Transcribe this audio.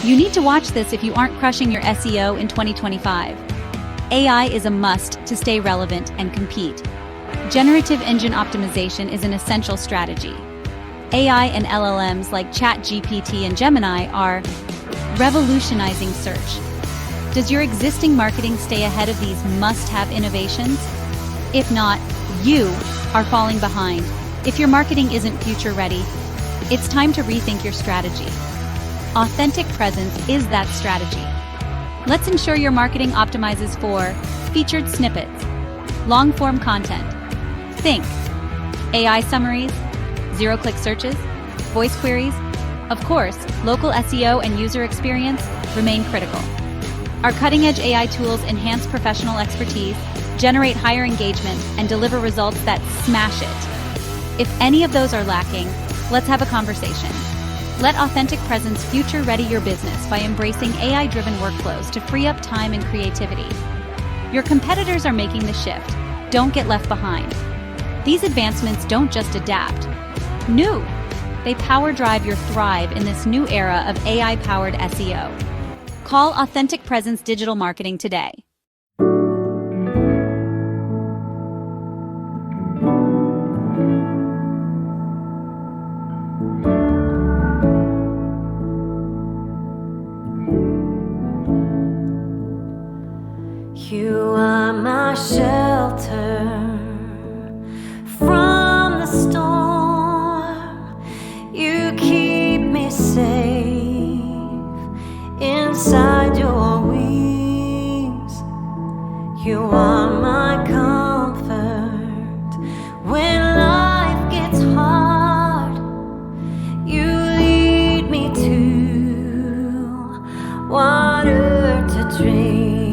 You need to watch this if you aren't crushing your SEO in 2025. AI is a must to stay relevant and compete. Generative engine optimization is an essential strategy. AI and LLMs like ChatGPT and Gemini are revolutionizing search. Does your existing marketing stay ahead of these must-have innovations? If not, you are falling behind. If your marketing isn't future-ready, it's time to rethink your strategy. Authentic presence is that strategy. Let's ensure your marketing optimizes for featured snippets, long-form content. Think AI summaries, zero-click searches, voice queries. Of course, local SEO and user experience remain critical. Our cutting-edge AI tools enhance professional expertise, generate higher engagement, and deliver results that smash it. If any of those are lacking, let's have a conversation. Let Authentic Presence future-ready your business by embracing AI-driven workflows to free up time and creativity. Your competitors are making the shift. Don't get left behind. These advancements don't just adapt. New. They power drive your thrive in this new era of AI-powered SEO. Call Authentic Presence Digital Marketing today. You are my shelter from the storm. You keep me safe inside your wings. You are my comfort when life gets hard. You lead me to water to drink.